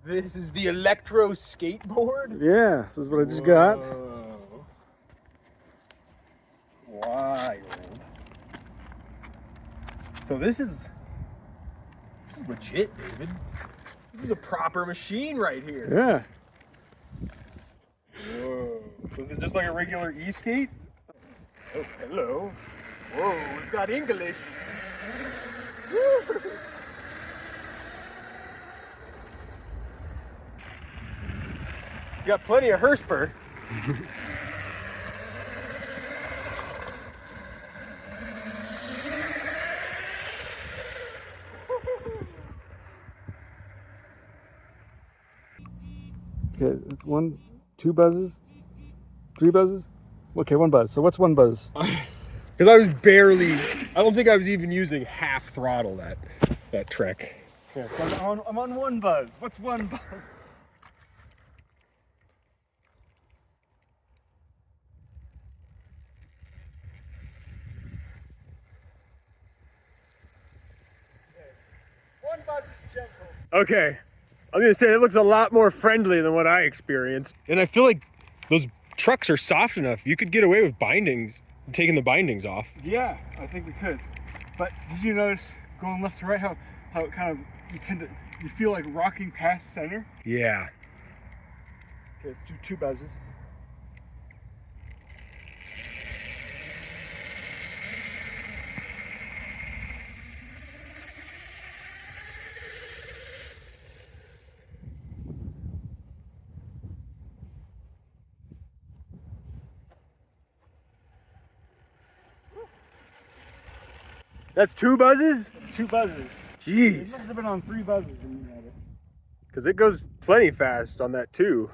This is the electro skateboard? Yeah, this is what I just got. Wild. So this is legit, David. This is a proper machine right here. Yeah. Whoa. Was it just like a regular e-skate? Oh, hello. Whoa, we've got English. You got plenty of Herspur. Okay, it's 1, 2 buzzes, 3 buzzes. Okay, 1 buzz. So what's 1 buzz? Because I was barely, I don't think I was even using half throttle that trek. Okay, so I'm on 1 buzz. What's 1 buzz? Okay, I was gonna say it looks a lot more friendly than what I experienced. And I feel like those trucks are soft enough. You could get away with bindings, taking the bindings off. Yeah, I think we could. But did you notice going left to right how it kind of, you feel like rocking past center? Yeah. Okay, let's do 2 buzzes. That's 2 buzzes? 2 buzzes. It Jeez. must have been on 3 buzzes when you had it. Because it goes plenty fast on that too.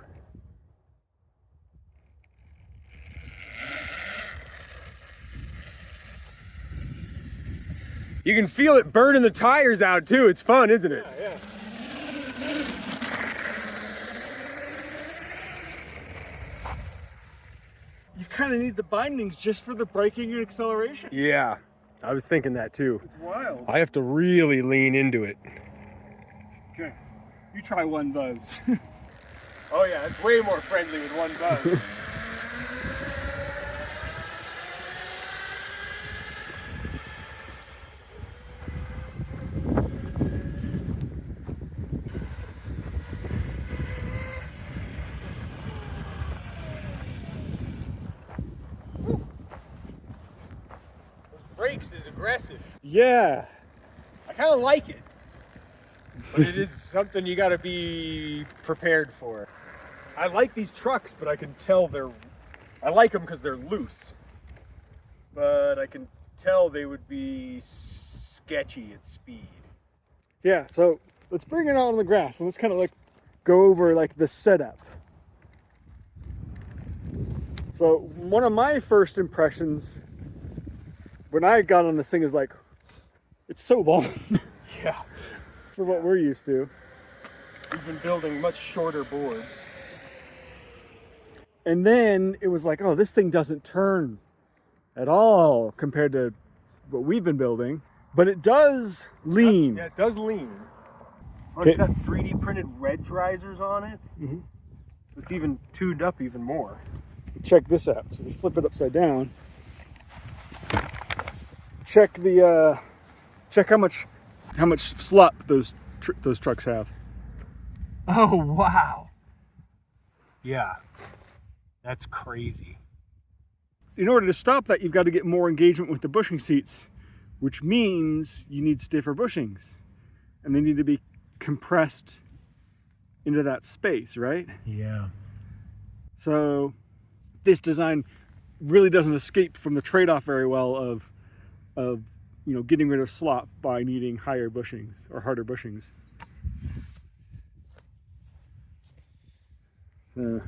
You can feel it burning the tires out too. It's fun, isn't it? Yeah. You kind of need the bindings just for the braking and acceleration. Yeah, I was thinking that too. It's wild. I have to really lean into it. Okay, you try 1 buzz. Oh yeah, it's way more friendly with 1 buzz. Brakes is aggressive. Yeah. I kind of like it, but it is something you got to be prepared for. I like these trucks, but I can tell I like them because they're loose, but I can tell they would be sketchy at speed. Yeah, so let's bring it out on the grass and let's kind of like go over like the setup. So one of my first impressions when I got on this thing is like, it's so long. Yeah. For what we're used to. We've been building much shorter boards. And then it was like, oh, this thing doesn't turn at all compared to what we've been building, but it does lean. Yeah, it does lean. Okay. It's got 3D printed wedge risers on it. Mm-hmm. It's even tuned up even more. Check this out. So we flip it upside down. Check the check how much slop those trucks have. Oh wow. Yeah. That's crazy. In order to stop that, you've got to get more engagement with the bushing seats, which means you need stiffer bushings. And they need to be compressed into that space, right? Yeah. So this design really doesn't escape from the trade-off very well of getting rid of slop by needing higher bushings or harder bushings.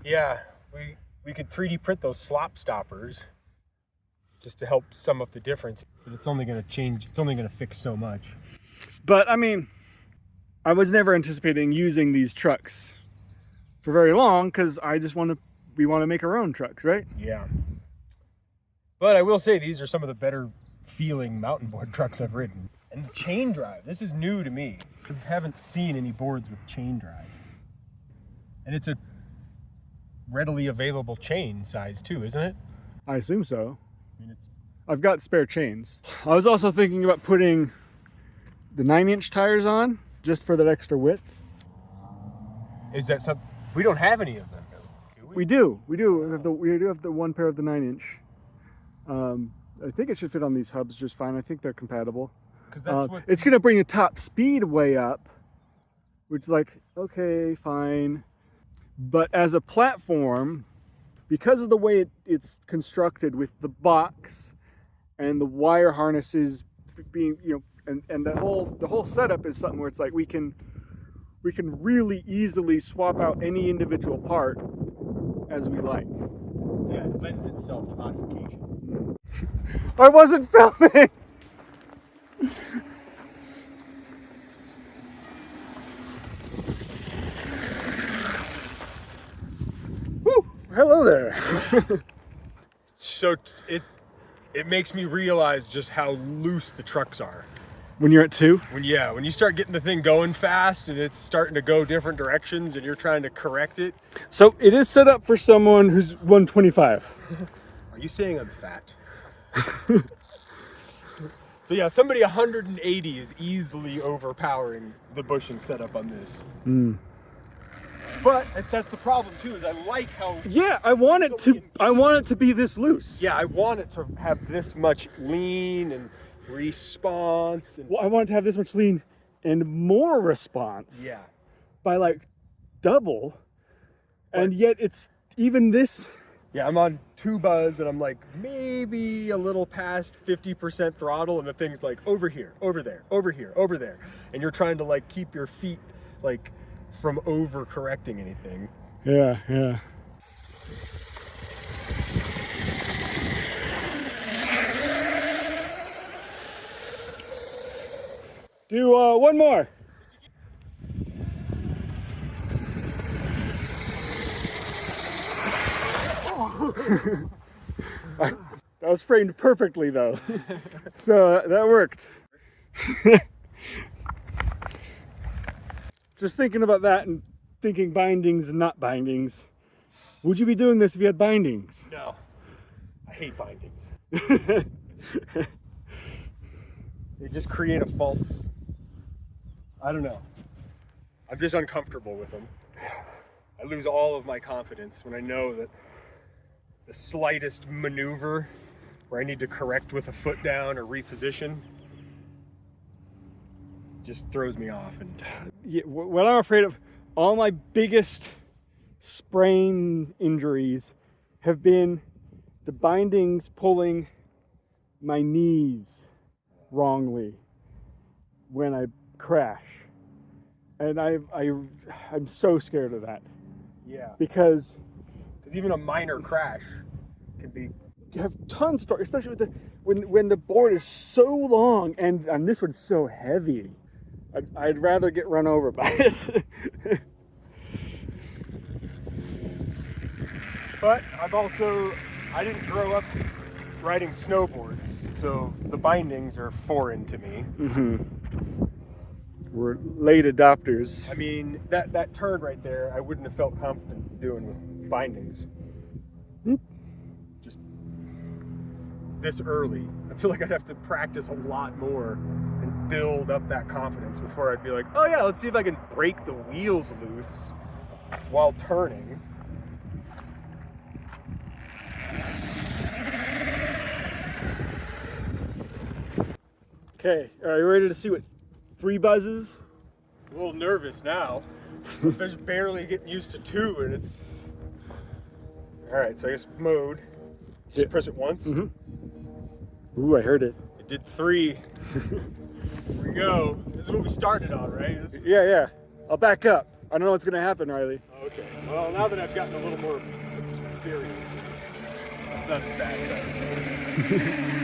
Yeah, we could 3D print those slop stoppers just to help sum up the difference, but it's only going to change, it's only going to fix so much. But I mean, I was never anticipating using these trucks for very long because we want to make our own trucks, right? Yeah. But I will say these are some of the better feeling mountain board trucks I've ridden. And chain drive, this is new to me. I haven't seen any boards with chain drive. And it's a readily available chain size too, isn't it? I assume so. I mean, it's I've got spare chains. I was also thinking about putting the 9-inch tires on just for that extra width. Is that something? We don't have any of them, do we? We do. We do have the one pair of the 9-inch. I think it should fit on these hubs just fine. I think they're compatible. Because that's what it's going to bring the top speed way up, which is like, okay, fine. But as a platform, because of the way it's constructed with the box and the wire harnesses being, and the whole setup is something where it's like we can really easily swap out any individual part as we like. Yeah, it lends itself to modification. I wasn't filming. Woo! Hello there. So it makes me realize just how loose the trucks are. When you're at 2? When you start getting the thing going fast and it's starting to go different directions and you're trying to correct it. So it is set up for someone who's 125. Are you saying I'm fat? So yeah, somebody 180 is easily overpowering the bushing setup on this. But that's the problem too, is I like how... Yeah, I want it to be this loose. Yeah, I want it to have this much lean and response. And... Well, I want it to have this much lean and more response. Yeah. By like double. And yet it's even this... Yeah, I'm on 2 buzz and I'm like maybe a little past 50% throttle and the thing's like over here, over there, over here, over there. And you're trying to like keep your feet like from over correcting anything. Yeah, yeah. Do one more. That was framed perfectly though. So that worked. Just thinking about that and thinking bindings and not bindings. Would you be doing this if you had bindings? No. I hate bindings. They just create a false... I don't know. I'm just uncomfortable with them. I lose all of my confidence when I know that the slightest maneuver where I need to correct with a foot down or reposition just throws me off. And yeah, what I'm afraid of, all my biggest sprain injuries have been the bindings pulling my knees wrongly when I crash. And I'm so scared of that. yeah, Because even a minor crash can be... you have tons of stories, especially with when the board is so long and this one's so heavy. I'd rather get run over by it. But I didn't grow up riding snowboards, so the bindings are foreign to me. We're late adopters. I mean, that turn right there, I wouldn't have felt confident doing with bindings. Just this early. I feel like I'd have to practice a lot more and build up that confidence before I'd be like, oh yeah, let's see if I can break the wheels loose while turning. Okay, are you ready to see what 3 buzzes? A little nervous now. I'm just barely getting used to 2 and it's... Alright, so I guess mode. Just press it once. Ooh, I heard it. It did 3. Here we go. This is what we started on, right? Yeah. I'll back up. I don't know what's gonna happen, Riley. Okay. Well, now that I've gotten a little more experience, it's not as bad though.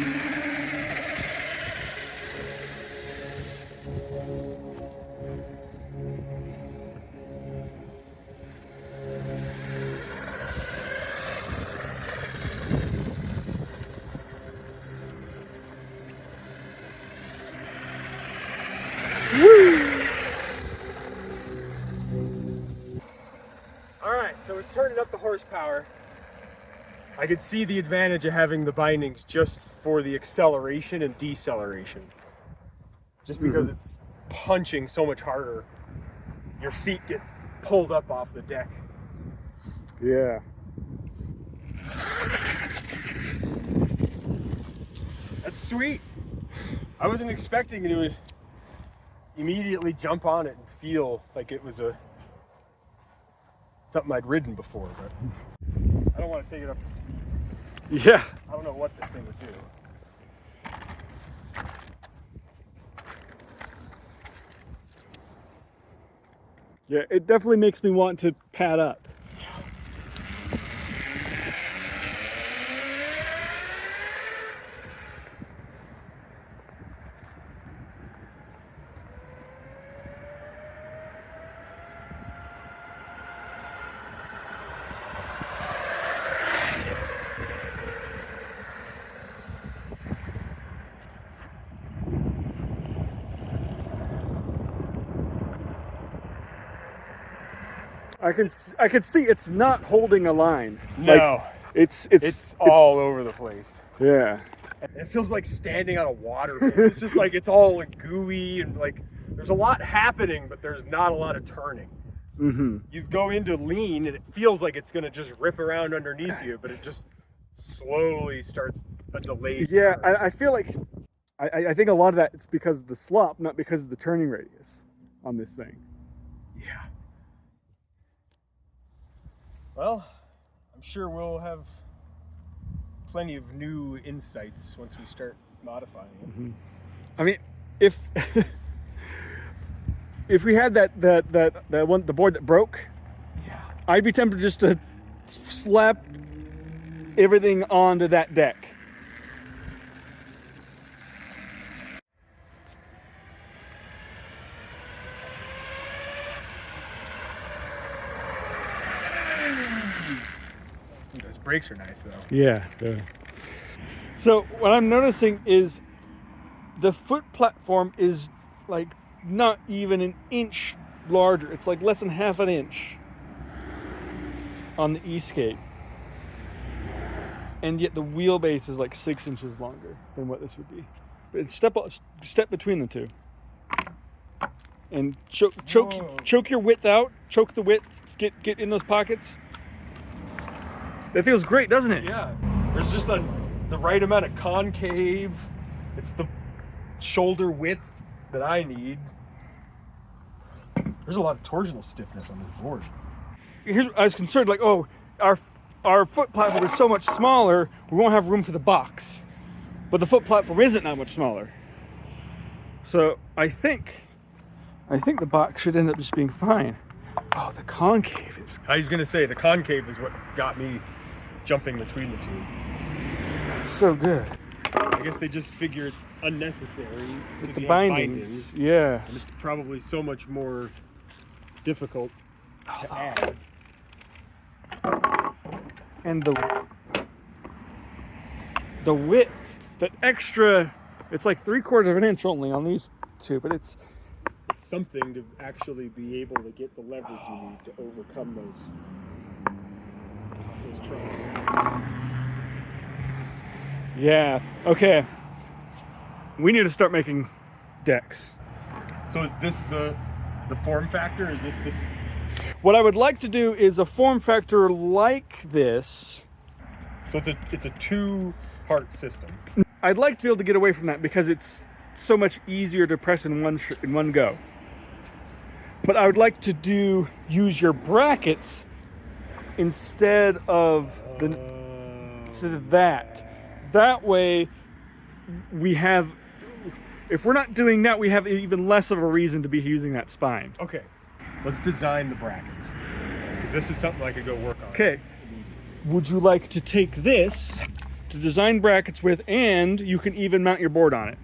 So it's turning up the horsepower. I could see the advantage of having the bindings just for the acceleration and deceleration. Just because it's punching so much harder, your feet get pulled up off the deck. Yeah. That's sweet. I wasn't expecting to immediately jump on it and feel like it was something I'd ridden before, but I don't want to take it up to speed. Yeah. I don't know what this thing would do. Yeah, it definitely makes me want to pad up. I can see it's not holding a line. No. Like, it's all over the place. Yeah. It feels like standing on a water. It's just like it's all like gooey and like there's a lot happening, but there's not a lot of turning. Mm-hmm. You go into lean and it feels like it's gonna just rip around underneath you, but it just slowly starts a delayed Yeah, turn. I feel like I think a lot of that it's because of the slop, not because of the turning radius on this thing. Yeah. Well, I'm sure we'll have plenty of new insights once we start modifying it. Mm-hmm. I mean, if if we had that one, the board that broke, Yeah. I'd be tempted just to slap everything onto that deck. Those brakes are nice though. Yeah. So what I'm noticing is the foot platform is like not even an inch larger. It's like less than half an inch on the Esk8. And yet the wheelbase is like 6 inches longer than what this would be. But it's step between the two. And choke your width out. Choke the width. Get in those pockets. That feels great, doesn't it? Yeah. There's just the right amount of concave. It's the shoulder width that I need. There's a lot of torsional stiffness on this board. I was concerned, like, oh, our foot platform is so much smaller, we won't have room for the box. But the foot platform isn't that much smaller. So I think the box should end up just being fine. Oh, the concave is... I was gonna say the concave is what got me jumping between the two. That's so good. I guess they just figure it's unnecessary With because the you have bindings. Yeah. and it's probably so much more difficult to add. And the width, that extra, it's like 3/4 of an inch only on these two, but it's Something to actually be able to get the leverage you need to overcome those trucks. yeah. Okay. We need to start making decks. So is this the form factor? Is this? What I would like to do is a form factor like this. So it's a 2-part system. I'd like to be able to get away from that because it's so much easier to press in one go. But I would like to use your brackets instead of that. That way we have, if we're not doing that, we have even less of a reason to be using that spine. Okay, let's design the brackets because this is something I could go work on. Okay. Would you like to take this to design brackets with, and you can even mount your board on it?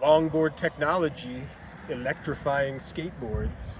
Longboard technology, electrifying skateboards.